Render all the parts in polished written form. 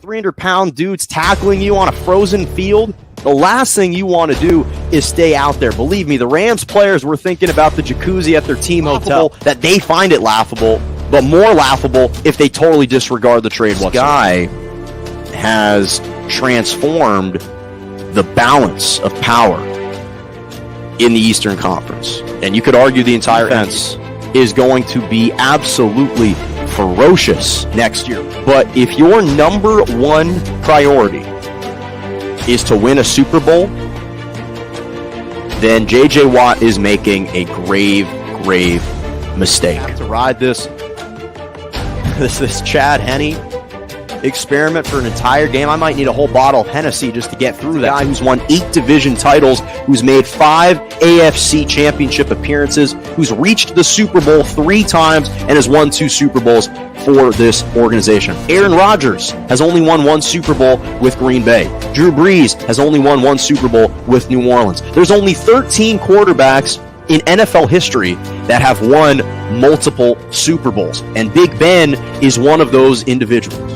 300-pound dudes tackling you on a frozen field, the last thing you want to do is stay out there. Believe me, the Rams players were thinking about the jacuzzi at their team hotel, that they find it laughable, but more laughable if they totally disregard the trade whatsoever. This guy has transformed the balance of power in the Eastern Conference. And you could argue the entire defense is going to be absolutely ferocious next year. But if your number one priority is to win a Super Bowl, then J.J. Watt is making a grave mistake. I have to ride this Chad Henne experiment for an entire game. I might need a whole bottle of Hennessy just to get through that. Guy who's won 8 division titles, who's made 5 AFC championship appearances, who's reached the Super Bowl 3 times and has won 2 Super Bowls for this organization. Aaron Rodgers has only won 1 Super Bowl with Green Bay. Drew Brees has only won 1 Super Bowl with New Orleans. There's only 13 quarterbacks in NFL history that have won multiple Super Bowls, and Big Ben is one of those individuals.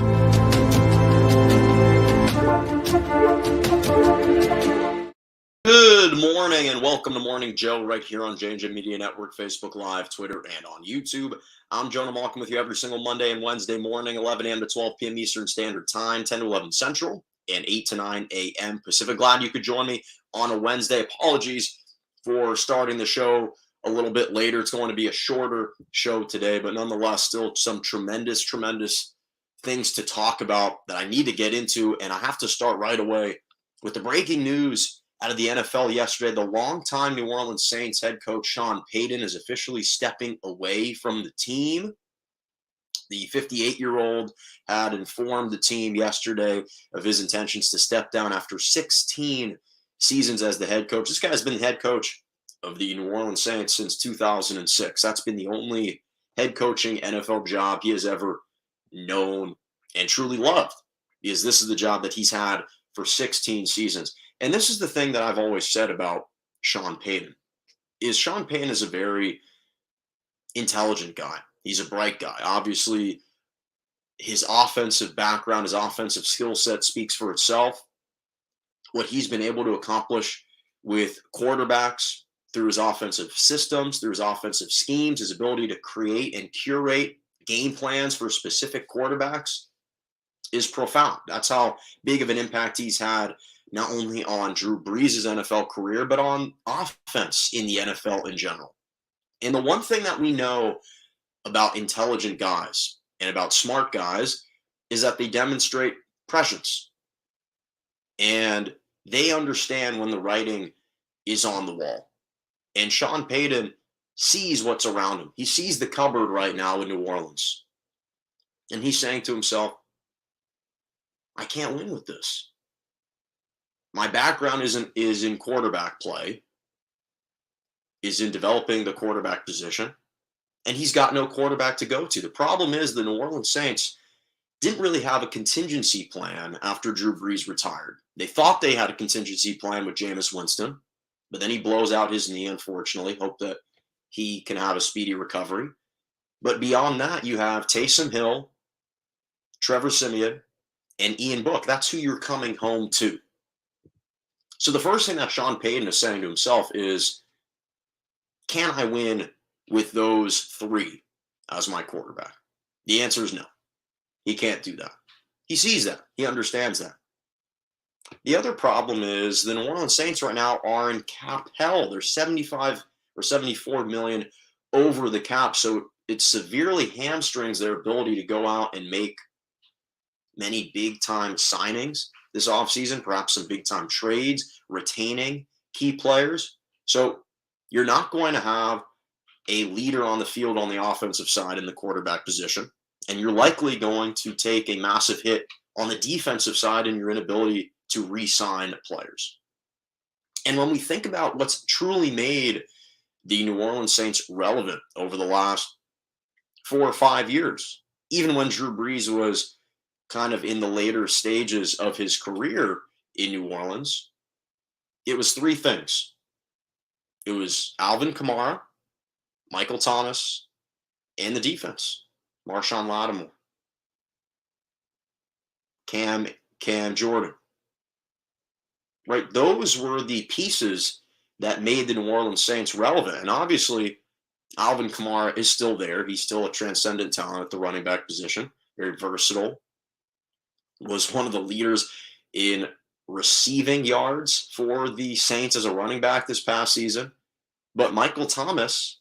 Good morning and welcome to Morning Joe right here on J&J Media Network, Facebook Live, Twitter, and on YouTube. I'm Jonah Malcolm with you every single Monday and Wednesday morning, 11 a.m. to 12 p.m. Eastern Standard Time, 10 to 11 Central, and 8 to 9 a.m. Pacific. Glad you could join me on a Wednesday. Apologies for starting the show a little bit later. It's going to be a shorter show today, but nonetheless, still some tremendous things to talk about that I need to get into, and I have to start right away with the breaking news out of the NFL yesterday. The longtime New Orleans Saints head coach Sean Payton is officially stepping away from the team. The 58-year-old had informed the team yesterday of his intentions to step down after 16 seasons as the head coach. This guy's been the head coach of the New Orleans Saints since 2006. That's been the only head coaching NFL job he has ever known and truly loved, because this is the job that he's had for 16 seasons. And this is the thing that I've always said about Sean Payton, is Sean Payton is a very intelligent guy. He's a bright guy. Obviously, his offensive background, his offensive skill set speaks for itself. What he's been able to accomplish with quarterbacks through his offensive systems, through his offensive schemes, his ability to create and curate game plans for specific quarterbacks is profound. That's how big of an impact he's had, not only on Drew Brees' NFL career, but on offense in the NFL in general. And the one thing that we know about intelligent guys and about smart guys is that they demonstrate prescience. And they understand when the writing is on the wall. And Sean Payton sees what's around him. He sees the cupboard right now in New Orleans. And he's saying to himself, I can't win with this. My background is in quarterback play, is in developing the quarterback position, and he's got no quarterback to go to. The problem is the New Orleans Saints didn't really have a contingency plan after Drew Brees retired. They thought they had a contingency plan with Jameis Winston, but then he blows out his knee, unfortunately. Hope that he can have a speedy recovery. But beyond that, you have Taysom Hill, Trevor Siemian, and Ian Book. That's who you're coming home to. So the first thing that Sean Payton is saying to himself is, can I win with those 3 as my quarterback? The answer is no. He can't do that. He sees that. He understands that. The other problem is the New Orleans Saints right now are in cap hell. They're 75 or 74 million over the cap, so it severely hamstrings their ability to go out and make many big-time signings this offseason, perhaps some big-time trades, retaining key players. So you're not going to have a leader on the field on the offensive side in the quarterback position, and you're likely going to take a massive hit on the defensive side in your inability to re-sign players. And when we think about what's truly made the New Orleans Saints relevant over the last 4 or 5 years, even when Drew Brees was kind of in the later stages of his career in New Orleans, it was 3 things. It was Alvin Kamara, Michael Thomas, and the defense, Marshawn Lattimore. Cam Jordan. Right? Those were the pieces that made the New Orleans Saints relevant. And obviously, Alvin Kamara is still there. He's still a transcendent talent at the running back position, very versatile. Was one of the leaders in receiving yards for the Saints as a running back this past season. But Michael Thomas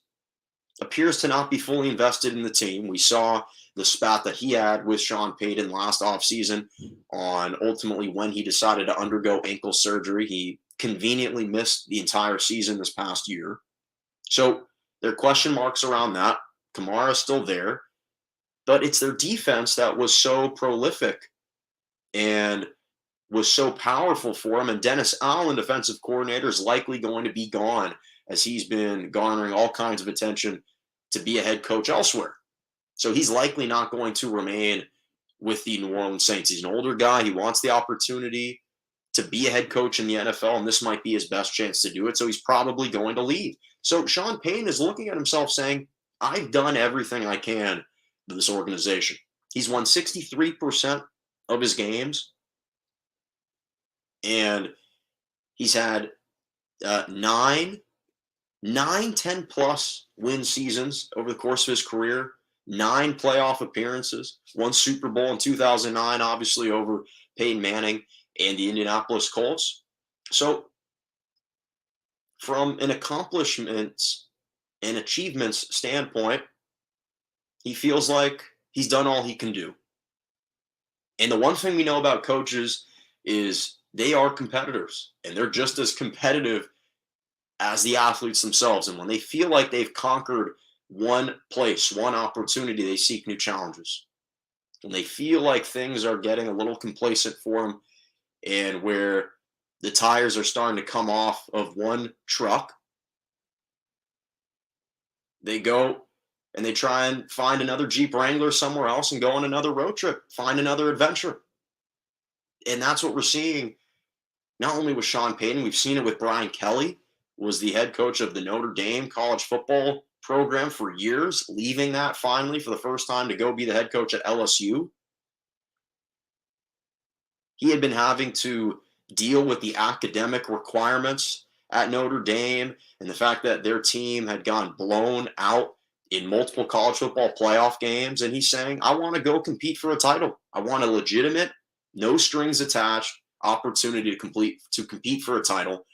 appears to not be fully invested in the team. We saw the spat that he had with Sean Payton last offseason on ultimately when he decided to undergo ankle surgery. He conveniently missed the entire season this past year. So there are question marks around that. Kamara's still there, but it's their defense that was so prolific and was so powerful for him. And Dennis Allen, defensive coordinator, is likely going to be gone as he's been garnering all kinds of attention to be a head coach elsewhere. So he's likely not going to remain with the New Orleans Saints. He's an older guy. He wants the opportunity to be a head coach in the NFL, and this might be his best chance to do it. So he's probably going to leave. So Sean Payton is looking at himself saying, I've done everything I can to this organization. He's won 63% of his games, and he's had 9 10-plus win seasons over the course of his career, 9 playoff appearances, 1 Super Bowl in 2009, obviously over Peyton Manning and the Indianapolis Colts. So from an accomplishments and achievements standpoint, he feels like he's done all he can do. And the one thing we know about coaches is they are competitors, and they're just as competitive as the athletes themselves. And when they feel like they've conquered one place, one opportunity, they seek new challenges. When they feel like things are getting a little complacent for them and where the tires are starting to come off of one truck, they go and they try and find another Jeep Wrangler somewhere else and go on another road trip, find another adventure. And that's what we're seeing not only with Sean Payton, we've seen it with Brian Kelly, who was the head coach of the Notre Dame college football program for years, leaving that finally for the first time to go be the head coach at LSU. He had been having to deal with the academic requirements at Notre Dame and the fact that their team had gone blown out in multiple college football playoff games. And he's saying, I want to go compete for a title. I want a legitimate, no strings attached opportunity to compete for a title.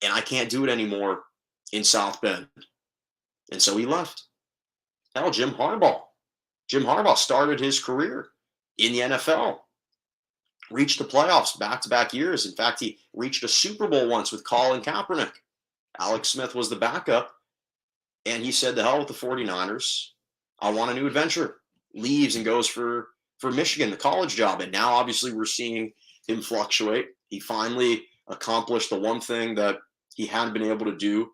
And I can't do it anymore in South Bend. And so he left. Hell, Jim Harbaugh started his career in the NFL, reached the playoffs back-to-back years. In fact, he reached a Super Bowl once with Colin Kaepernick. Alex Smith was the backup, and he said, the hell with the 49ers. I want a new adventure. Leaves and goes for Michigan, the college job. And now, obviously, we're seeing him fluctuate. He finally accomplished the one thing that he hadn't been able to do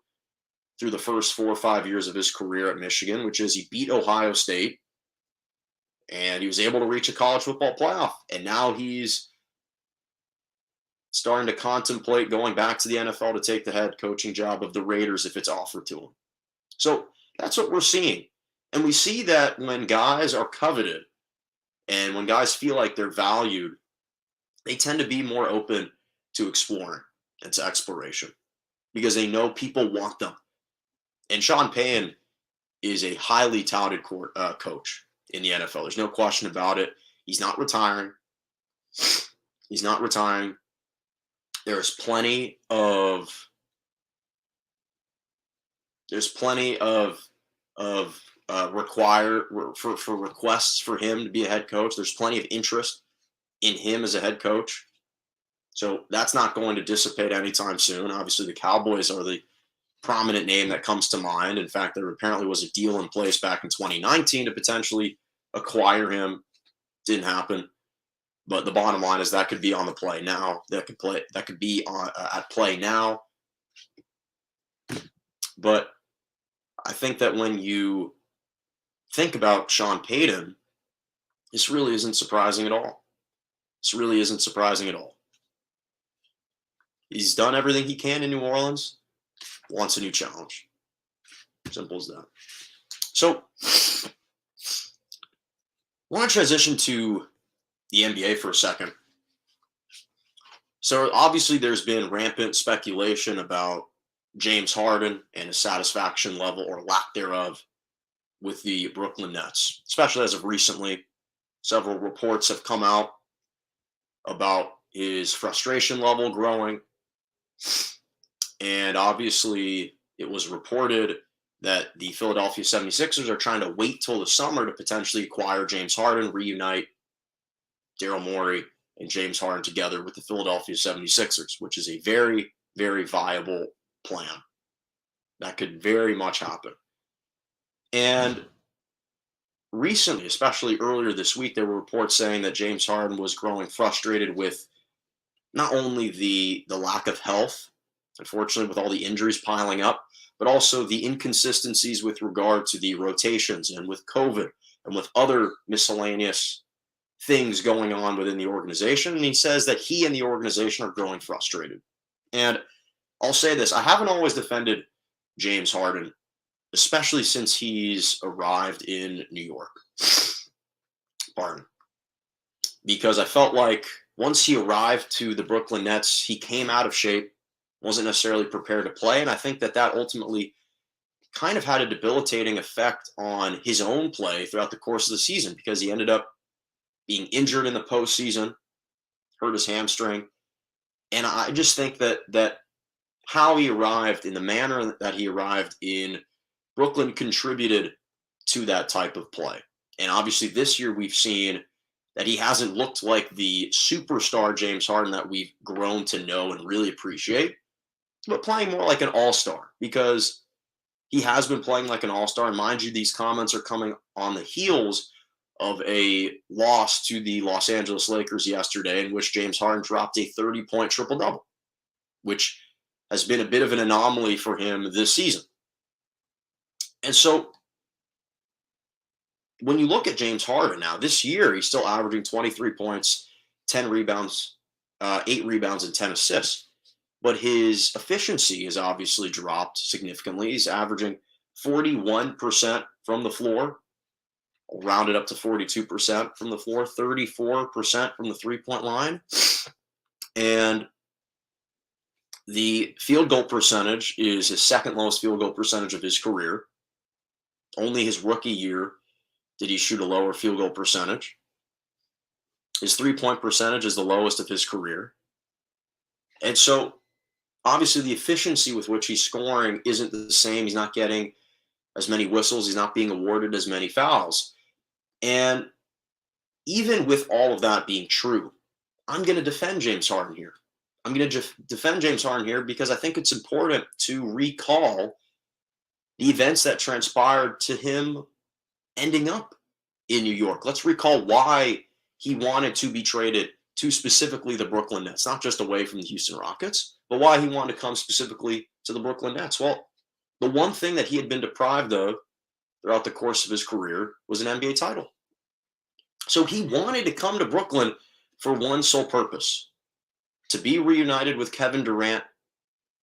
through the first 4 or 5 years of his career at Michigan, which is he beat Ohio State, and he was able to reach a college football playoff. And now he's starting to contemplate going back to the NFL to take the head coaching job of the Raiders if it's offered to him. So that's what we're seeing. And we see that when guys are coveted and when guys feel like they're valued, they tend to be more open to exploring and to exploration because they know people want them. And Sean Payton is a highly touted coach in the NFL. There's no question about it. He's not retiring. He's not retiring. There's plenty of requests for him to be a head coach. There's plenty of interest in him as a head coach. So that's not going to dissipate anytime soon. Obviously, the Cowboys are the prominent name that comes to mind. In fact, there apparently was a deal in place back in 2019 to potentially acquire him. Didn't happen. But the bottom line is that could be on the play now. That could be on at play now. But I think that when you think about Sean Payton, this really isn't surprising at all. This really isn't surprising at all. He's done everything he can in New Orleans, wants a new challenge. Simple as that. So, I want to transition to the NBA for a second. So obviously there's been rampant speculation about James Harden and his satisfaction level or lack thereof with the Brooklyn Nets, especially as of recently. Several reports have come out about his frustration level growing. And obviously, it was reported that the Philadelphia 76ers are trying to wait till the summer to potentially acquire James Harden, reunite Daryl Morey and James Harden together with the Philadelphia 76ers, which is a very, very viable plan. That could very much happen. And recently, especially earlier this week, there were reports saying that James Harden was growing frustrated with not only the lack of health, unfortunately, with all the injuries piling up, but also the inconsistencies with regard to the rotations and with COVID and with other miscellaneous things going on within the organization. And he says that he and the organization are growing frustrated. And I'll say this, I haven't always defended James Harden, especially since he's arrived in New York. Pardon. Because I felt like once he arrived to the Brooklyn Nets, he came out of shape, wasn't necessarily prepared to play. And I think that that ultimately kind of had a debilitating effect on his own play throughout the course of the season because he ended up being injured in the postseason, hurt his hamstring. And I just think that how he arrived in the manner that he arrived in Brooklyn contributed to that type of play. And obviously this year we've seen that he hasn't looked like the superstar James Harden that we've grown to know and really appreciate, but playing more like an all-star because he has been playing like an all-star. And mind you, these comments are coming on the heels of a loss to the Los Angeles Lakers yesterday in which James Harden dropped a 30-point triple-double, which has been a bit of an anomaly for him this season. And so when you look at James Harden now, this year, he's still averaging 23 points, 10 rebounds, 8 rebounds, and 10 assists. But his efficiency has obviously dropped significantly. He's averaging 41% from the floor, rounded up to 42% from the floor, 34% from the three-point line. And the field goal percentage is his second lowest field goal percentage of his career. Only his rookie year did he shoot a lower field goal percentage. His three-point percentage is the lowest of his career. And so, obviously, the efficiency with which he's scoring isn't the same. He's not getting as many whistles. He's not being awarded as many fouls. And even with all of that being true, I'm going to defend James Harden here. I'm going to defend James Harden here because I think it's important to recall the events that transpired to him ending up in New York. Let's recall why he wanted to be traded to specifically the Brooklyn Nets, not just away from the Houston Rockets, but why he wanted to come specifically to the Brooklyn Nets. Well, the one thing that he had been deprived of throughout the course of his career was an NBA title. So he wanted to come to Brooklyn for one sole purpose, to be reunited with Kevin Durant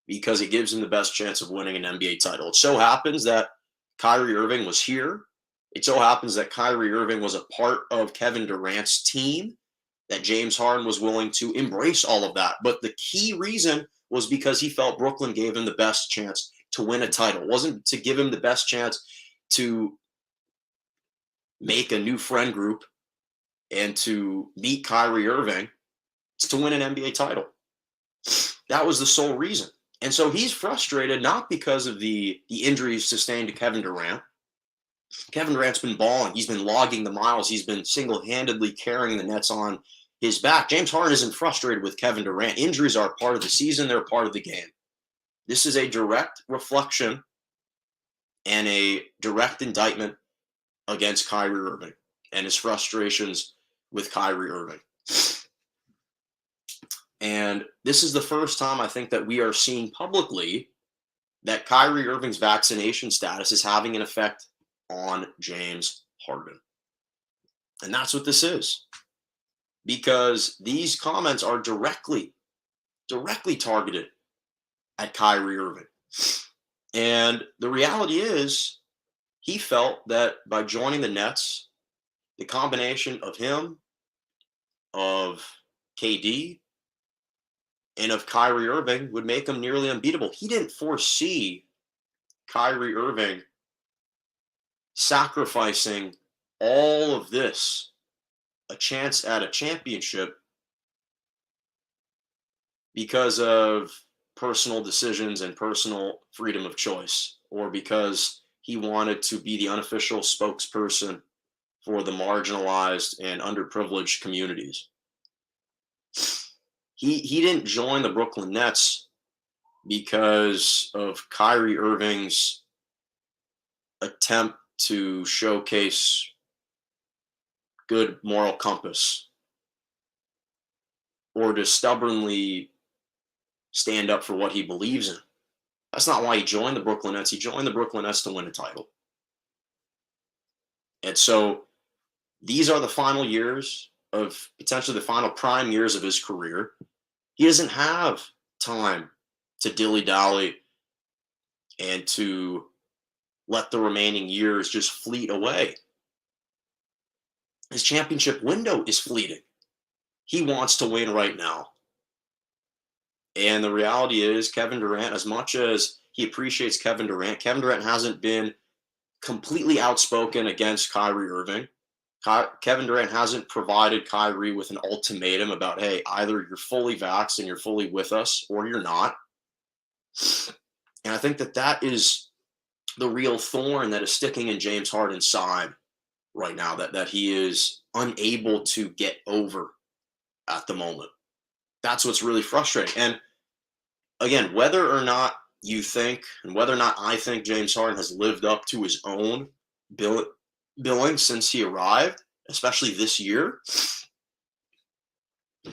because it gives him the best chance of winning an NBA title. It so happens that Kyrie Irving was here. It so happens that Kyrie Irving was a part of Kevin Durant's team, that James Harden was willing to embrace all of that. But the key reason was because he felt Brooklyn gave him the best chance to win a title. It wasn't to give him the best chance to make a new friend group and to meet Kyrie Irving. It's to win an NBA title. That was the sole reason. And so he's frustrated not because of the injuries sustained to Kevin Durant. Kevin Durant's been balling. He's been logging the miles. He's been single-handedly carrying the Nets on his back. James Harden isn't frustrated with Kevin Durant. Injuries are part of the season. They're part of the game. This is a direct reflection and a direct indictment against Kyrie Irving and his frustrations with Kyrie Irving. And this is the first time I think that we are seeing publicly that Kyrie Irving's vaccination status is having an effect on James Harden. And that's what this is. Because these comments are directly targeted at Kyrie Irving. And the reality is, he felt that by joining the Nets, the combination of him of KD and of Kyrie Irving would make him nearly unbeatable. He didn't foresee Kyrie Irving sacrificing all of this, a chance at a championship, because of personal decisions and personal freedom of choice, or because he wanted to be the unofficial spokesperson for the marginalized and underprivileged communities. He didn't join the Brooklyn Nets because of Kyrie Irving's attempt to showcase good moral compass, or to stubbornly stand up for what he believes in. That's not why he joined the Brooklyn Nets. He joined the Brooklyn Nets to win a title. And so these are the final years of, potentially the final prime years of his career. He doesn't have time to dilly-dally and to let the remaining years just fleet away. His championship window is fleeting. He wants to win right now. And the reality is, Kevin Durant, as much as he appreciates Kevin Durant hasn't been completely outspoken against Kyrie Irving. Kevin Durant hasn't provided Kyrie with an ultimatum about, hey, either you're fully vaxxed and you're fully with us, or you're not. And I think that is the real thorn that is sticking in James Harden's side right now, that he is unable to get over at the moment. That's what's really frustrating. And again, whether or not you think, and whether or not I think James Harden has lived up to his own billing since he arrived, especially this year,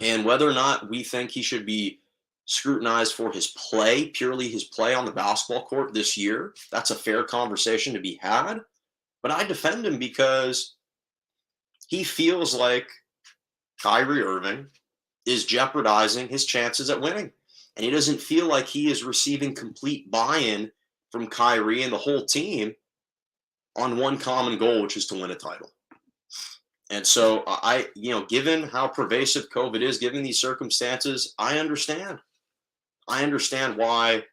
and whether or not we think he should be scrutinized for his play, purely his play on the basketball court this year, that's a fair conversation to be had. But I defend him because he feels like Kyrie Irving is jeopardizing his chances at winning. And he doesn't feel like he is receiving complete buy-in from Kyrie and the whole team on one common goal, which is to win a title. And so given how pervasive COVID is, given these circumstances, I understand. I understand why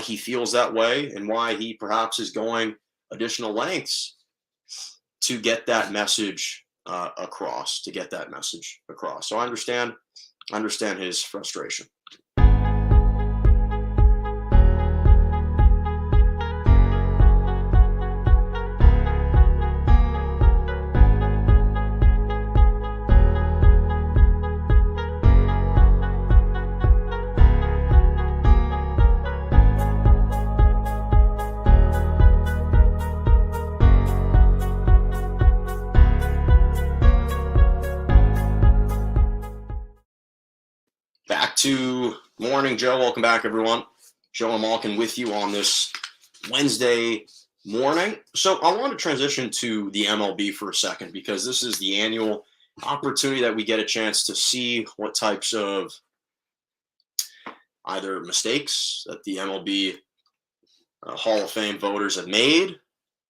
he feels that way, and why he perhaps is going additional lengths to get that message across. So I understand his frustration. Morning, Joe. Welcome back, everyone. Jonah Malkin with you on this Wednesday morning. So I want to transition to the MLB for a second, because this is the annual opportunity that we get a chance to see what types of either mistakes that the MLB Hall of Fame voters have made,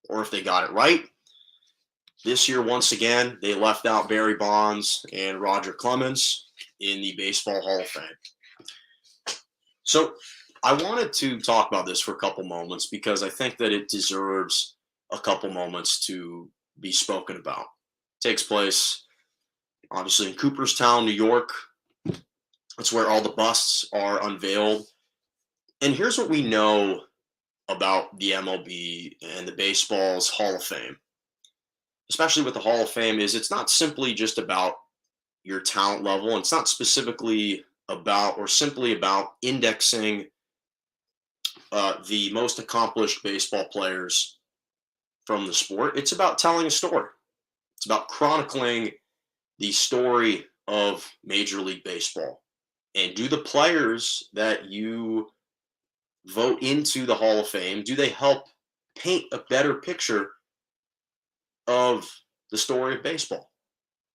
or if they got it right. This year, once again, they left out Barry Bonds and Roger Clemens in the Baseball Hall of Fame. So I wanted to talk about this for a couple moments, because I think that it deserves a couple moments to be spoken about. It takes place, obviously, in Cooperstown, New York. That's where all the busts are unveiled. And here's what we know about the MLB and the baseball's Hall of Fame, especially with the Hall of Fame, is it's not simply just about your talent level. And it's not specifically about, or simply about, indexing the most accomplished baseball players from the sport. It's about telling a story. It's about chronicling the story of Major League Baseball. And do the players that you vote into the Hall of Fame, do they help paint a better picture of the story of baseball?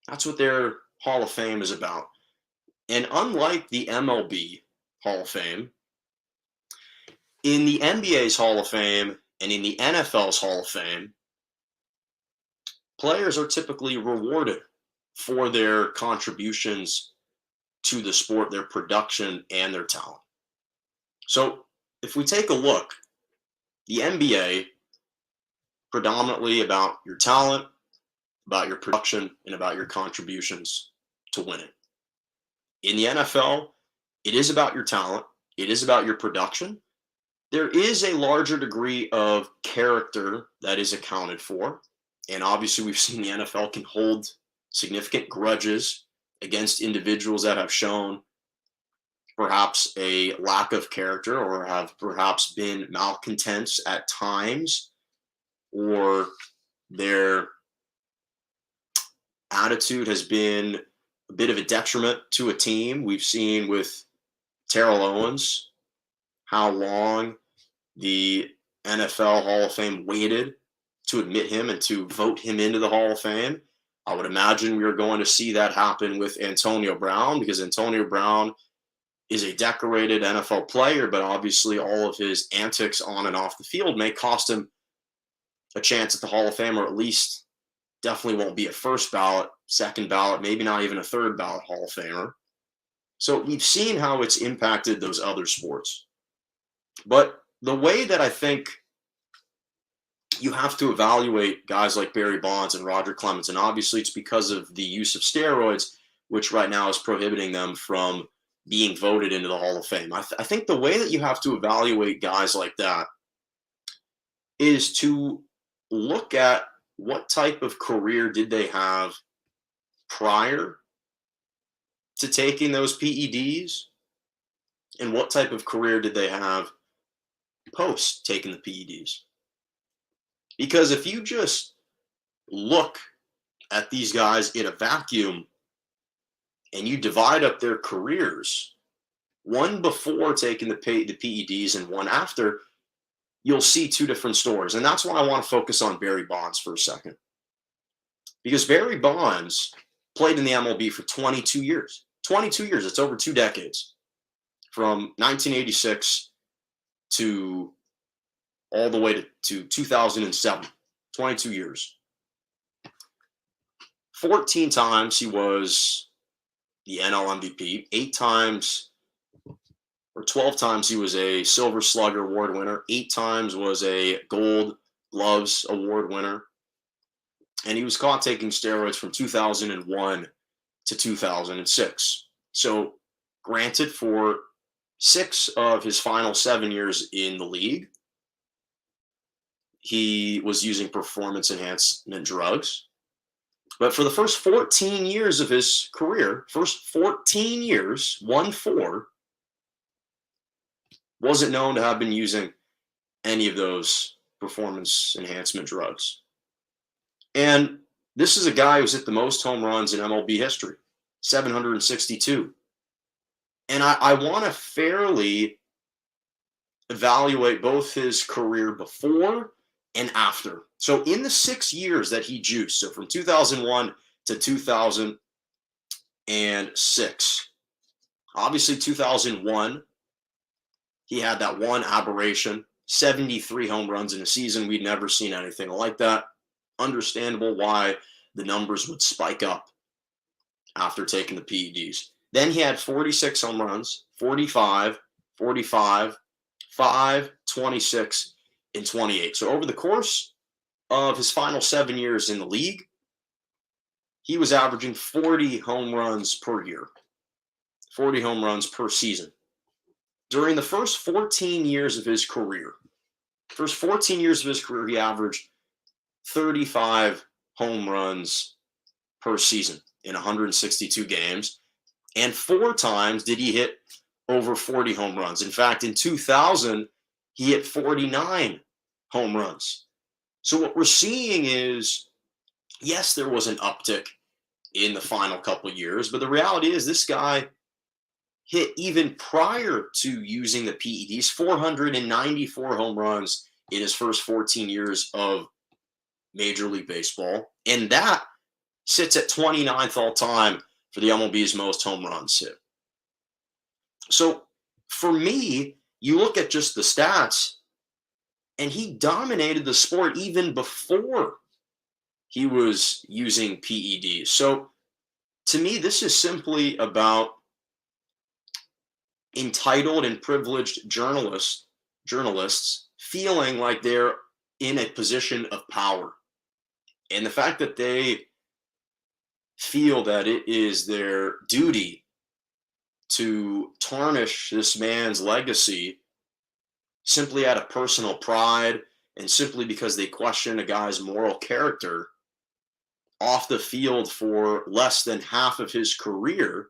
That's what their Hall of Fame is about. And unlike the MLB Hall of Fame, in the NBA's Hall of Fame and in the NFL's Hall of Fame, players are typically rewarded for their contributions to the sport, their production, and their talent. So if we take a look, the NBA, predominantly about your talent, about your production, and about your contributions to winning. In the NFL, it is about your talent, it is about your production. There is a larger degree of character that is accounted for. And obviously, we've seen the NFL can hold significant grudges against individuals that have shown perhaps a lack of character or have perhaps been malcontents at times, or their attitude has been a bit of a detriment to a team. We've seen with Terrell Owens how long the NFL Hall of Fame waited to admit him and to vote him into the Hall of Fame. I would imagine we are going to see that happen with Antonio Brown, because Antonio Brown is a decorated NFL player, but obviously all of his antics on and off the field may cost him a chance at the Hall of Fame, or at least definitely won't be a first ballot, second ballot, maybe not even a third ballot Hall of Famer. So we've seen how it's impacted those other sports. But the way that I think you have to evaluate guys like Barry Bonds and Roger Clemens, and obviously it's because of the use of steroids, which right now is prohibiting them from being voted into the Hall of Fame. I think the way that you have to evaluate guys like that is to look at what type of career did they have prior to taking those PEDs, and what type of career did they have post taking the PEDs. Because if you just look at these guys in a vacuum and you divide up their careers, one before taking the PEDs and one after, you'll see two different stories. And that's why I want to focus on Barry Bonds for a second. Because Barry Bonds played in the MLB for 22 years. 22 years, it's over 2 decades. From 1986 to all the way to 2007, 22 years. 14 times he was the NL MVP, 8 times or 12 times he was a Silver Slugger Award winner, 8 times was a Gold Gloves Award winner, and he was caught taking steroids from 2001 to 2006. So granted, for 6 of his final 7 years in the league, he was using performance enhancement drugs. But for the first 14 years of his career, first 14 years, 1-4, wasn't known to have been using any of those performance enhancement drugs. And this is a guy who's hit the most home runs in MLB history, 762. And I want to fairly evaluate both his career before and after. So in the 6 years that he juiced, so from 2001 to 2006, obviously 2001, he had that one aberration, 73 home runs in a season. We'd never seen anything like that. Understandable why the numbers would spike up after taking the PEDs. Then he had 46 home runs, 45, 45, 5, 26, and 28. So over the course of his final 7 years in the league, he was averaging 40 home runs per year, 40 home runs per season. During the first 14 years of his career, he averaged 35 home runs per season in 162 games. And 4 times did he hit over 40 home runs. In fact, in 2000, he hit 49 home runs. So what we're seeing is, yes, there was an uptick in the final couple of years, but the reality is this guy hit, even prior to using the PEDs, 494 home runs in his first 14 years of Major League Baseball. And that sits at 29th all time for the MLB's most home runs hit. So for me, you look at just the stats, and he dominated the sport even before he was using PEDs. So To me, this is simply about entitled and privileged journalists feeling like they're in a position of power. And the fact that they feel that it is their duty to tarnish this man's legacy simply out of personal pride and simply because they question a guy's moral character off the field for less than half of his career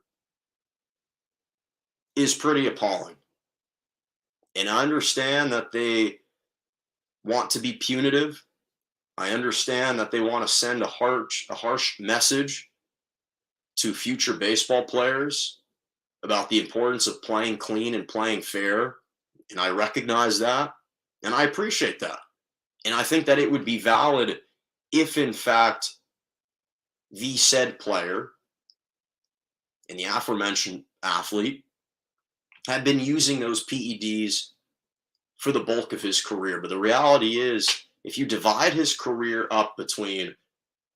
is pretty appalling. And I understand that they want to be punitive. I understand that they want to send a harsh message to future baseball players about the importance of playing clean and playing fair. And I recognize that. And I appreciate that. And I think that it would be valid if, in fact, the said player and the aforementioned athlete had been using those PEDs for the bulk of his career. But the reality is, if you divide his career up between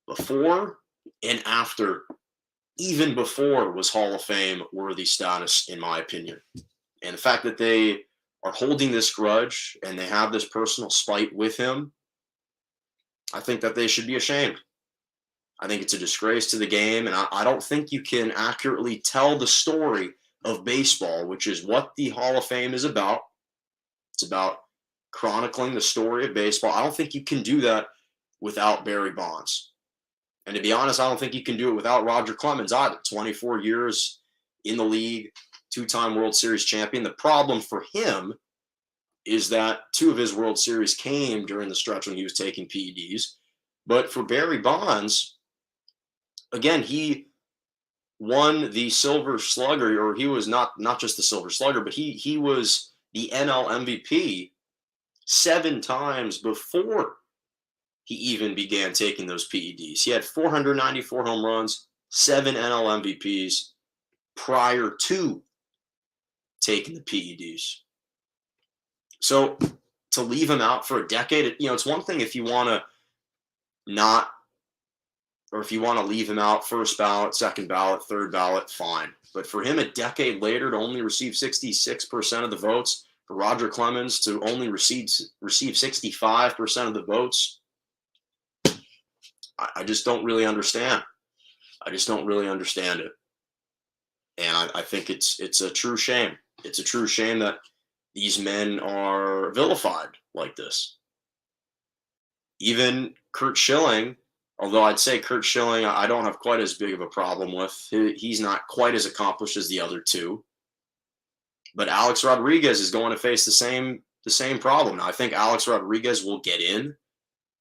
before and after, even before was Hall of Fame worthy status, in my opinion. And the fact that they are holding this grudge and they have this personal spite with him, I think that they should be ashamed. I think it's a disgrace to the game, and I don't think you can accurately tell the story of baseball, which is what the Hall of Fame is about. It's about chronicling the story of baseball. I don't think you can do that without Barry Bonds. And to be honest, I don't think you can do it without Roger Clemens either. 24 years in the league, two-time World Series champion. The problem for him is that two of his World Series came during the stretch when he was taking PEDs. But for Barry Bonds, again, he won the Silver Slugger, or he was not just the Silver Slugger, but he was the NL MVP 7 times before he even began taking those PEDs. He had 494 home runs, 7 NL MVPs prior to taking the PEDs. So to leave him out for a decade, it's one thing if you want to not, or if you want to leave him out first ballot, second ballot, third ballot, fine. But for him a decade later to only receive 66% of the votes, for Roger Clemens to only receive 65% of the votes, I just don't really understand. I just don't really understand it. And I think it's a true shame. It's a true shame that these men are vilified like this. Even Curt Schilling, although I'd say Curt Schilling I don't have quite as big of a problem with. He's not quite as accomplished as the other two. But Alex Rodriguez is going to face the same problem. Now, I think Alex Rodriguez will get in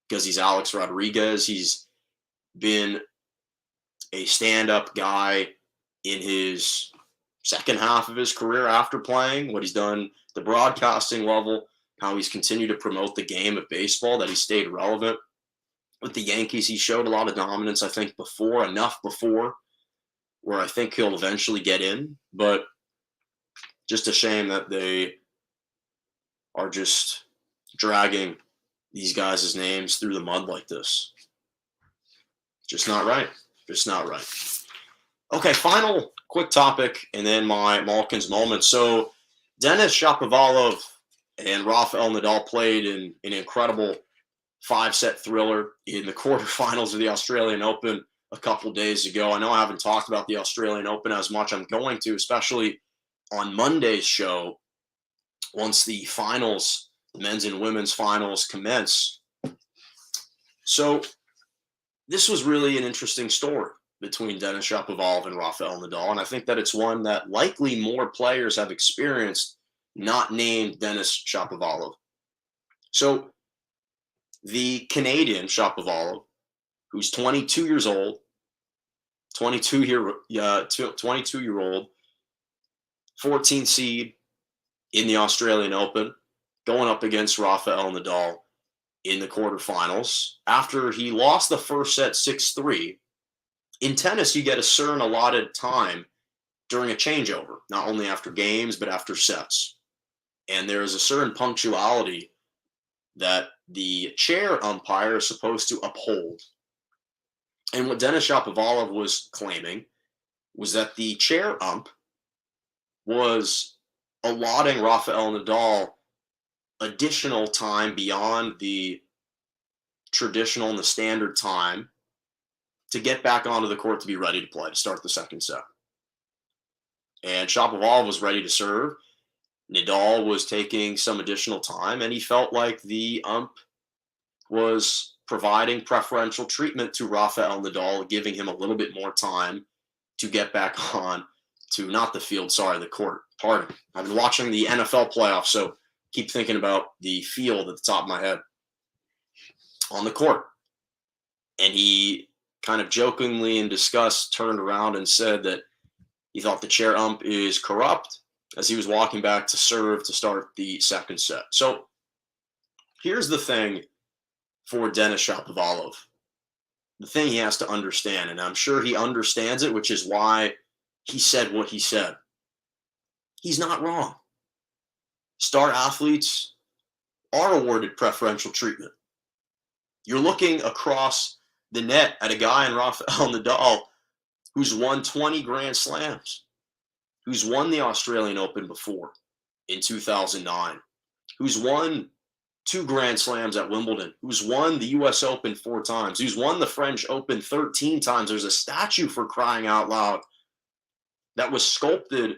because he's Alex Rodriguez. He's been a stand-up guy in his second half of his career after playing, what he's done, the broadcasting level, how he's continued to promote the game of baseball, that he stayed relevant. With the Yankees, he showed a lot of dominance, I think, enough before, where I think he'll eventually get in. But just a shame that they are just dragging these guys' names through the mud like this. Just not right. Just not right. Okay, final quick topic, and then my Malkin's moment. So Denis Shapovalov and Rafael Nadal played in an incredible 5-set thriller in the quarterfinals of the Australian Open a couple days ago. I know I haven't talked about the Australian Open as much. I'm going to, especially on Monday's show, once the finals, the men's and women's finals commence. So this was really an interesting story between Denis Shapovalov and Rafael Nadal, and I think that it's one that likely more players have experienced, not named Denis Shapovalov. So the Canadian Shapovalov, who's 22 years old, 22-year-old, 14th seed in the Australian Open, going up against Rafael Nadal in the quarterfinals. After he lost the first set 6-3, in tennis, you get a certain allotted time during a changeover, not only after games, but after sets. And there is a certain punctuality that the chair umpire is supposed to uphold. And what Denis Shapovalov was claiming was that the chair ump was allotting Rafael Nadal additional time beyond the traditional and the standard time to get back onto the court to be ready to play, to start the second set. And Shapovalov was ready to serve. Nadal was taking some additional time, and he felt like the ump was providing preferential treatment to Rafael Nadal, giving him a little bit more time to get back on to, not the field, sorry, the court. Pardon. I've been watching the NFL playoffs, so keep thinking about the field at the top of my head. On the court. And he kind of jokingly in disgust turned around and said that he thought the chair ump is corrupt as he was walking back to serve to start the second set. So here's the thing for Denis Shapovalov. The thing he has to understand, and I'm sure he understands it, which is why he said what he said. He's not wrong. Star athletes are awarded preferential treatment. You're looking across the net at a guy in Rafael Nadal who's won 20 Grand Slams, who's won the Australian Open before in 2009, who's won 2 Grand Slams at Wimbledon, who's won the US Open 4 times, who's won the French Open 13 times. There's a statue, for crying out loud, that was sculpted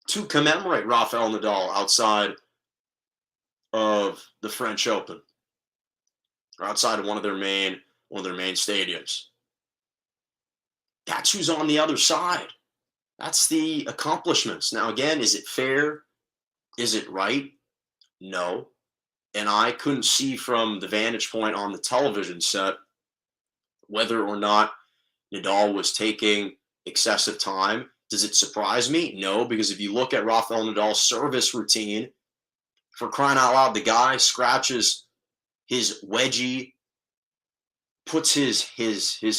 to commemorate Rafael Nadal outside of the French Open, or outside of one of their main stadiums. That's who's on the other side. That's the accomplishments. Now, again, is it fair? Is it right? No. And I couldn't see from the vantage point on the television set whether or not Nadal was taking excessive time. Does it surprise me? No, because if you look at Rafael Nadal's service routine, for crying out loud, the guy scratches his wedgie, puts his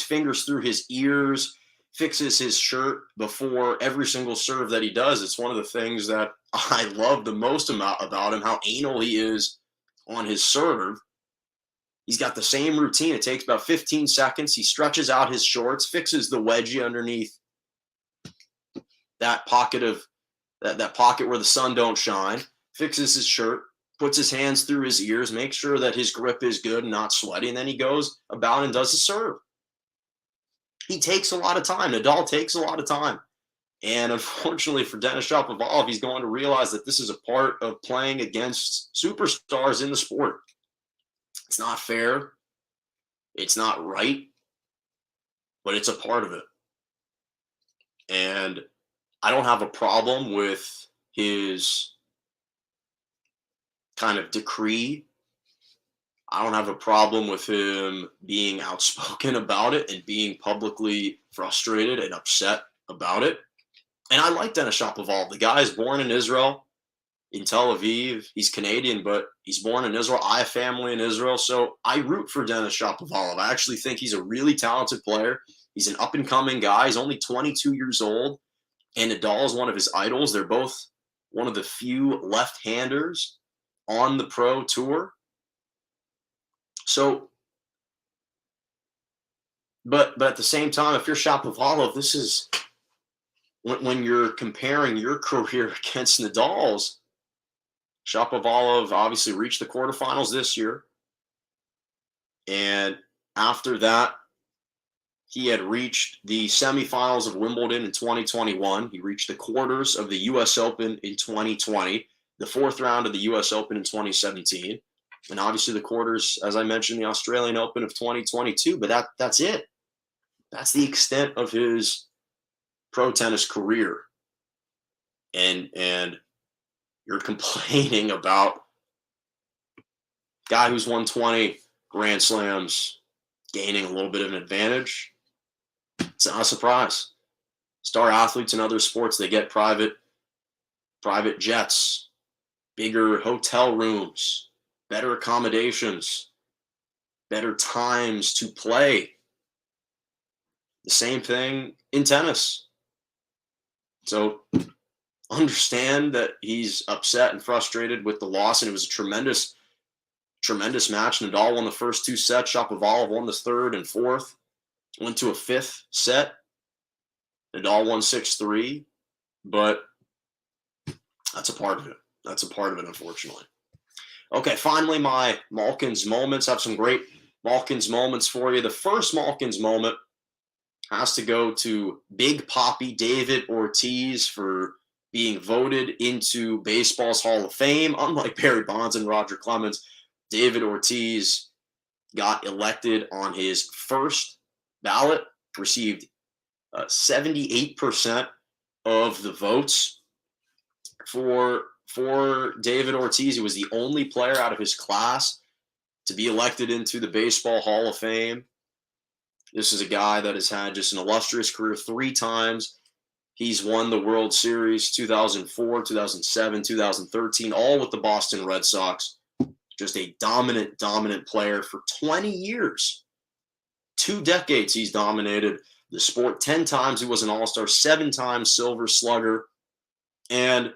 fingers through his ears, fixes his shirt before every single serve that he does. It's one of the things that I love the most about him, how anal he is on his serve. He's got the same routine. It takes about 15 seconds. He stretches out his shorts, fixes the wedgie underneath that pocket of that pocket where the sun don't shine, fixes his shirt, puts his hands through his ears, makes sure that his grip is good and not sweaty, and then he goes about and does his serve. He takes a lot of time. Nadal takes a lot of time. And unfortunately for Denis Shapovalov, he's going to realize that this is a part of playing against superstars in the sport. It's not fair. It's not right. But it's a part of it. And I don't have a problem with his kind of decree. I don't have a problem with him being outspoken about it and being publicly frustrated and upset about it. And I like Denis Shapovalov. The guy is born in Israel, in Tel Aviv. He's Canadian, but he's born in Israel. I have family in Israel, so I root for Denis Shapovalov. I actually think he's a really talented player. He's an up-and-coming guy. He's only 22 years old, and Nadal is one of his idols. They're both one of the few left-handers on the pro tour. So, but at the same time, if you're Shapovalov, this is when you're comparing your career against Nadal's. Shapovalov obviously reached the quarterfinals this year, and after that, he had reached the semifinals of Wimbledon in 2021. He reached the quarters of the U.S. Open in 2020, the 4th round of the U.S. Open in 2017. And obviously the quarters, as I mentioned, the Australian Open of 2022, but that's it. That's the extent of his pro tennis career. And you're complaining about a guy who's won 20 Grand Slams gaining a little bit of an advantage. It's not a surprise. Star athletes in other sports, they get private jets, bigger hotel rooms, better accommodations, better times to play. The same thing in tennis. So understand that he's upset and frustrated with the loss, and it was a tremendous match. Nadal won the first 2 sets. Shapovalov won the 3rd and 4th. Went to a fifth set. Nadal won 6-3, but that's a part of it. That's a part of it, unfortunately. Okay, finally, my Malkin's moments. I have some great Malkin's moments for you. The first Malkin's moment has to go to Big Papi David Ortiz for being voted into baseball's Hall of Fame. Unlike Barry Bonds and Roger Clemens, David Ortiz got elected on his first ballot, received 78% of the votes. For David Ortiz, he was the only player out of his class to be elected into the Baseball Hall of Fame. This is a guy that has had just an illustrious career 3 times. He's won the World Series 2004, 2007, 2013, all with the Boston Red Sox. Just a dominant player for 20 years. 2 decades he's dominated the sport. 10 times he was an All-Star, 7 times Silver Slugger. And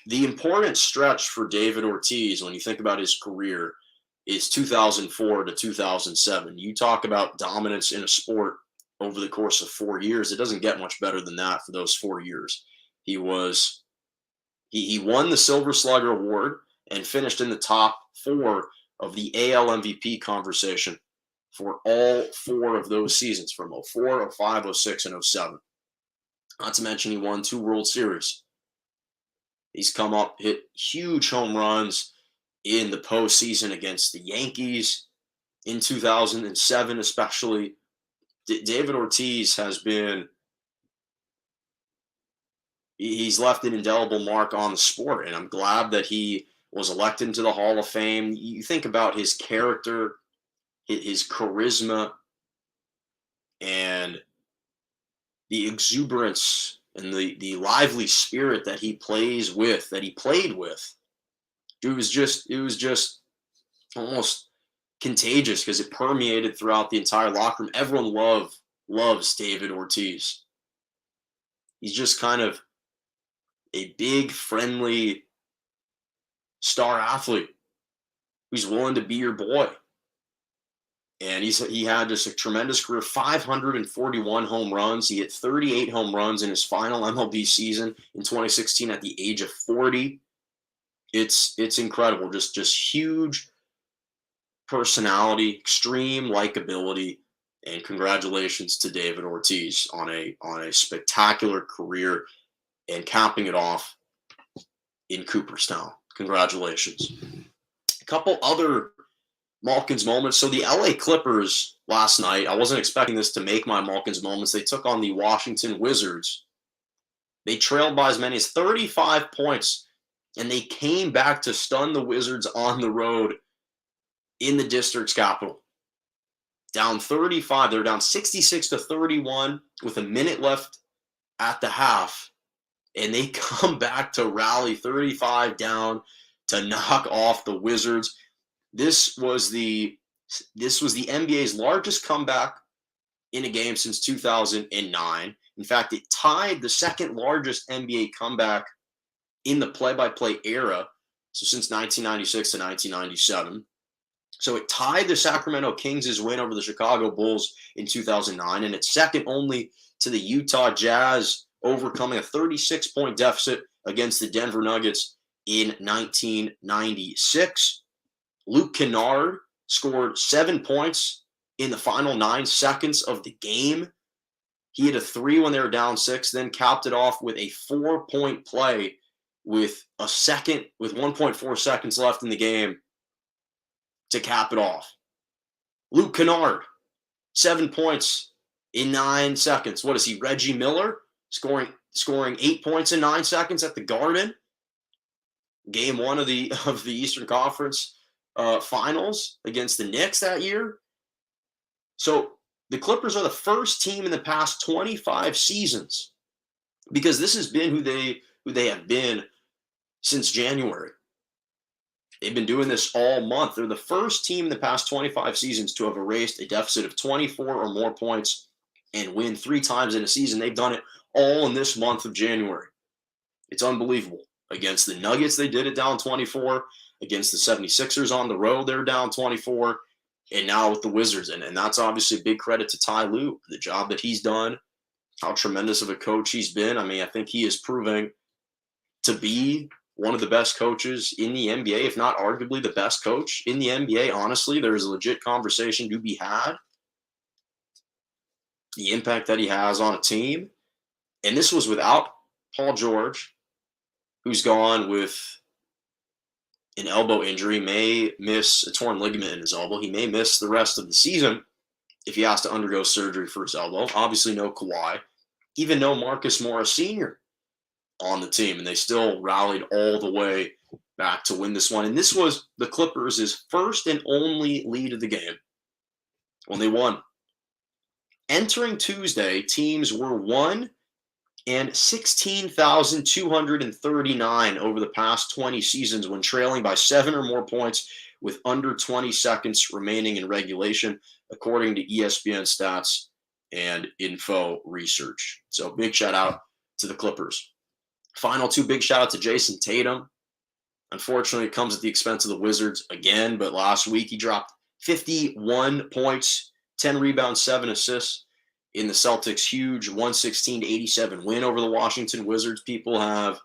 the important stretch for David Ortiz, when you think about his career, is 2004 to 2007. You talk about dominance in a sport over the course of 4 years. It doesn't get much better than that for those 4 years. He won the Silver Slugger Award and finished in the top 4 of the AL MVP conversation for all 4 of those seasons, from 04, 05, 06, and 07. Not to mention he won 2 World Series. He's come up, hit huge home runs in the postseason against the Yankees in 2007, especially. David Ortiz has been, he's left an indelible mark on the sport, and I'm glad that he was elected into the Hall of Fame. You think about his character, his charisma, and the exuberance and the lively spirit that he played with. It was just almost contagious because it permeated throughout the entire locker room. Everyone loves David Ortiz. He's just kind of a big, friendly star athlete who's willing to be your boy. And he had just a tremendous career, 541 home runs. He hit 38 home runs in his final MLB season in 2016 at the age of 40. It's incredible. Just huge personality, extreme likability, and congratulations to David Ortiz on a spectacular career and capping it off in Cooperstown. Congratulations. A couple other Malkin's moments. So the LA Clippers last night, I wasn't expecting this to make my Malkin's moments. They took on the Washington Wizards. They trailed by as many as 35 points, and they came back to stun the Wizards on the road in the district's capital. Down 35. They're down 66-31 with a minute left at the half, and they come back to rally 35 down to knock off the Wizards. This was the NBA's largest comeback in a game since 2009. In fact, it tied the second largest NBA comeback in the play-by-play era, so since 1996 to 1997. So it tied the Sacramento Kings' win over the Chicago Bulls in 2009, and it's second only to the Utah Jazz overcoming a 36-point deficit against the Denver Nuggets in 1996. Luke Kennard scored 7 points in the final 9 seconds of the game. He hit a 3 when they were down 6, then capped it off with a 4-point play with 1.4 seconds left in the game to cap it off. Luke Kennard, 7 points in 9 seconds. What is he, Reggie Miller? Scoring 8 points in 9 seconds at the Garden. Game 1 of the Eastern Conference Finals against the Knicks that year. So the Clippers are the first team in the past 25 seasons, because this has been who they have been since January. They've been doing this all month. They're the first team in the past 25 seasons to have erased a deficit of 24 or more points and win 3 times in a season. They've done it all in this month of January. It's unbelievable. Against the Nuggets, they did it down 24. Against the 76ers on the road, they're down 24. and now with the Wizards. And that's obviously a big credit to Ty Lue, the job that he's done, how tremendous of a coach he's been. I mean, I think he is proving to be one of the best coaches in the NBA, if not arguably the best coach in the NBA. Honestly, there is a legit conversation to be had. The impact that he has on a team. And this was without Paul George, who's gone with an elbow injury, may miss a torn ligament in his elbow. He may miss the rest of the season if he has to undergo surgery for his elbow. Obviously, no Kawhi. Even no Marcus Morris Sr. on the team, and they still rallied all the way back to win this one. And this was the Clippers' first and only lead of the game when they won. Entering Tuesday, teams were 1 and 16,239 over the past 20 seasons when trailing by 7 or more points with under 20 seconds remaining in regulation, according to ESPN stats and info research. So big shout out to the Clippers. Final two, big shout out to Jason Tatum. Unfortunately, it comes at the expense of the Wizards again, but last week he dropped 51 points, 10 rebounds, 7 assists in the Celtics' huge 116-87 win over the Washington Wizards. People have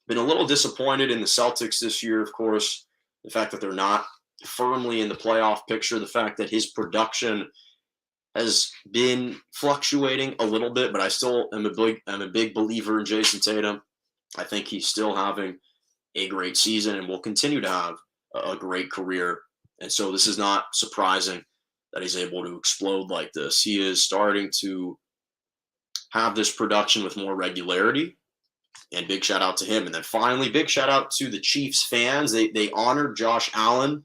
been a little disappointed in the Celtics this year, of course. The fact that they're not firmly in the playoff picture, the fact that his production has been fluctuating a little bit, but I still am a big believer in Jason Tatum. I think he's still having a great season and will continue to have a great career. And so this is not surprising that he's able to explode like this. He is starting to have this production with more regularity, and big shout out to him. And then finally, big shout out to the Chiefs fans. They honored Josh Allen.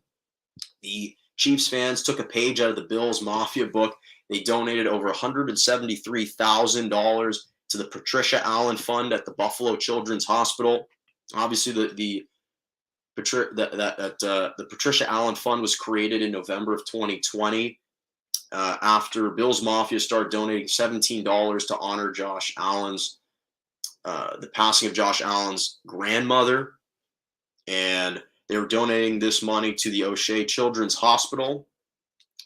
The Chiefs fans took a page out of the Bills Mafia book. They donated over $173,000 to the Patricia Allen Fund at the Buffalo Children's Hospital. Obviously, the Patricia Allen Fund was created in November of 2020 after Bills Mafia started donating $17 to honor Josh Allen's the passing of Josh Allen's grandmother, and they were donating this money to the O'Shea Children's Hospital.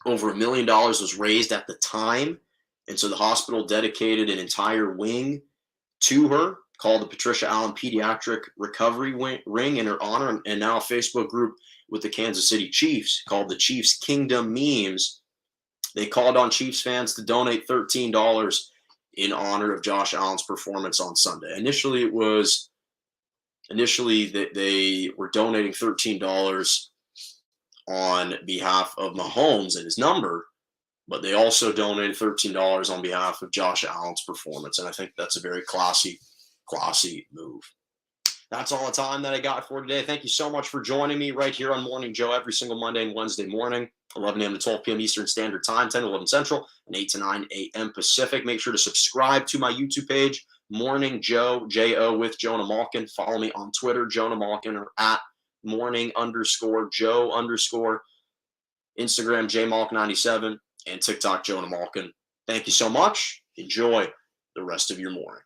Over $1 million was raised at the time, and so the hospital dedicated an entire wing to her called the Patricia Allen Pediatric Recovery Ring in her honor, and now a Facebook group with the Kansas City Chiefs called the Chiefs Kingdom Memes. They called on Chiefs fans to donate $13 in honor of Josh Allen's performance on Sunday. Initially they were donating $13 on behalf of Mahomes and his number, but they also donated $13 on behalf of Josh Allen's performance, and I think that's a very classy move. That's all the time that I got for today. Thank you so much for joining me right here on Morning Joe every single Monday and Wednesday morning, 11 a.m. to 12 p.m. Eastern Standard Time, 10 to 11 Central, and 8 to 9 a.m. Pacific. Make sure to subscribe to my YouTube page, Morning Joe, J-O with Jonah Malkin. Follow me on Twitter, Jonah Malkin, or at morning_Joe_, Instagram, JMalk97, and TikTok, Jonah Malkin. Thank you so much. Enjoy the rest of your morning.